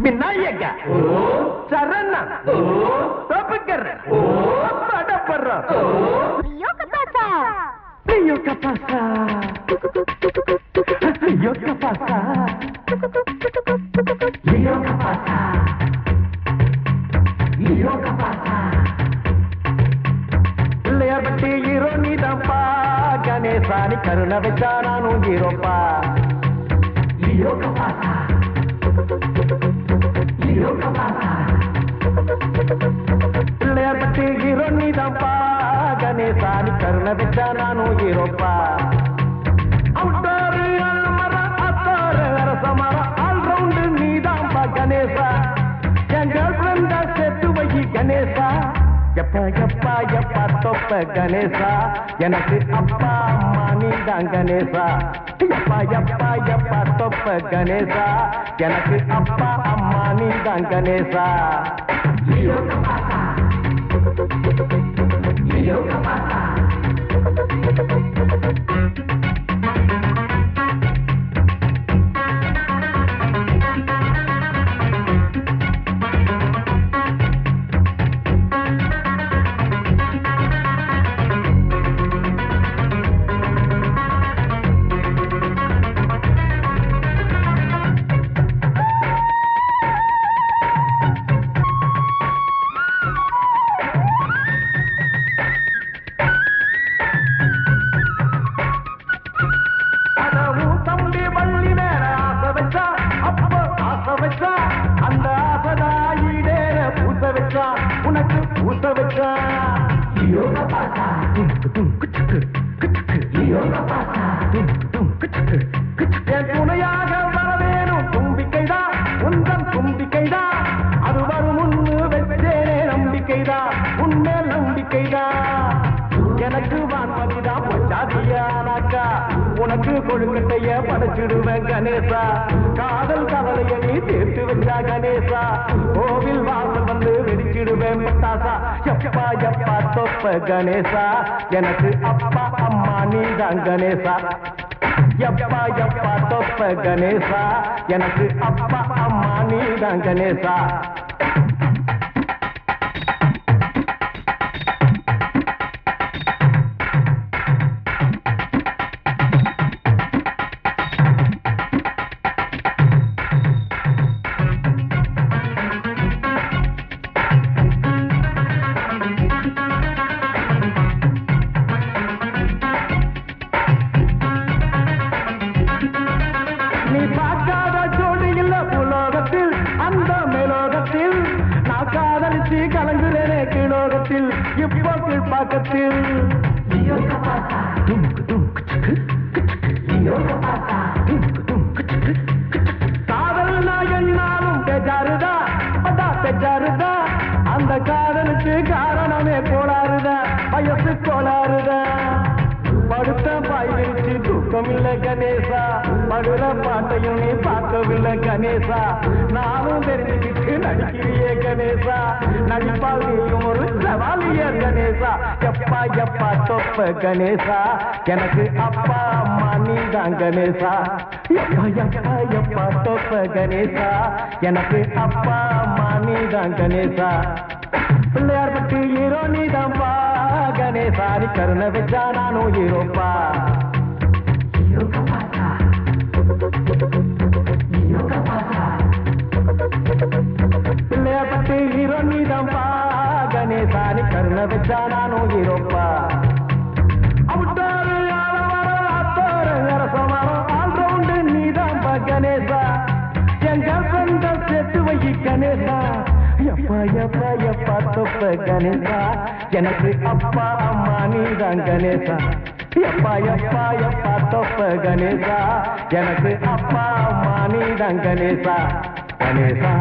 விநாயக சரண தபக்கர் படப்பற யோக பாசா யோக பாசா யோக பாசா யோக பாசா யோக பாசா பிள்ளையார் பட்டி ஹீரோ நீதான்ப்பா கணேசானி கருணை வச்சா நானும் ஹீரோப்பா யோக பாசா யோக பாசா பிள்ளையார் பட்டி ஹீரோ நீதான்ப்பா கணேசானி கருணை வச்சா நானும் ஹீரோப்பா அவுட்டாரு அல்மர அத்தாரு அரசமர ஆல் ரவுண்டு நீதான்ப்பா கணேசா என் கேர்ள் ஃப்ரெண்டா சேர்த்து வை கணேசா எப்பா எப்பா எப்பா தொப்ப கணேசா எனக்கு அப்பா அம்மா நீதான் கணேசா எப்பா எப்பா எப்பா தொப்ப கணேசா எனக்கு அப்பா அம்மா நீதான் கணேசா யோக பாசா யோக பாசா துணையாக வரவேணும் தும்பிக்கைதா உந்தன் தும்பிக்கைதா அது வரும் முன்னு வச்சேனே நம்பிக்கைதா உண்மையில் நம்பிக்கைதா எனக்கு வான்பதிதான் பொச்சாதியானாக்கா உனக்கு கொழுக்கட்டைய படைச்சிடுவேன் கணேசா காதல் கவலையை நீ தீர்த்து வச்சா கணேசா கோவில் வாசல் வந்து வெடிச்சிடுவேன் பட்டாசா எப்பா எப்பா தொப்ப கணேசா எனக்கு அப்பா அம்மா நீதான் கணேசா எப்பா எப்பா தொப்ப கணேசா எனக்கு அப்பா அம்மா நீதான் கணேசா நீ பார்க்காத ஜோடி இல்ல புலோகத்தில் அந்த மேலோகத்தில் நான் காதலிச்சு கலங்குறேனே கீழோகத்தில் இப்போ கீழ்பாக்கத்தில் காதல் நான் என்னாலும் பெஜாருதா பெஜாருதா அந்த காதலுக்கு காரணமே கோளாறுதா வயசு கோளாறுதா படுத்த பாய் விரிச்சு தூக்கம் இல்ல கணேசா படுற பாட்டையும் நீ பார்க்கவில்லை கணேசா நானும் தெரிஞ்சுக்கிட்டு நடிக்கிறியே கணேசா நடிப்பால் நீயும் ஒரு சவாலியர் கணேசா எப்பா எப்பா தொப்ப கணேசா எனக்கு அப்பா அம்மா நீதான் கணேசா எப்பா எப்பா எப்பா தொப்ப கணேசா எனக்கு அப்பா அம்மா நீதான் கணேசா பிள்ளையார் பட்டி ஹீரோ நீதான்ப்பா கணேசாரி கருணை வச்சா நானும் ஹீரோப்பா பிள்ளையார் பட்டி ஹீரோ நீதான்ப்பா கணேசாரி கருணை வச்சா நானும் ஹீரோப்பா அவுட்டாரு ஆலமர அத்தாரு அரசமரம் ஆல் ரவுண்டு நீதான்ப்பா கணேசா என் கேர்ள் ஃப்ரெண்ட சேர்த்து வை கணேசா எப்பா எப்பா எப்பா தொப்ப கணேசா எனக்கு அப்பா அம்மா நீதான் கணேசா எப்பா எப்பா எப்பா தொப்ப கணேசா எனக்கு அப்பா அம்மா நீதான் கணேசா கணேசா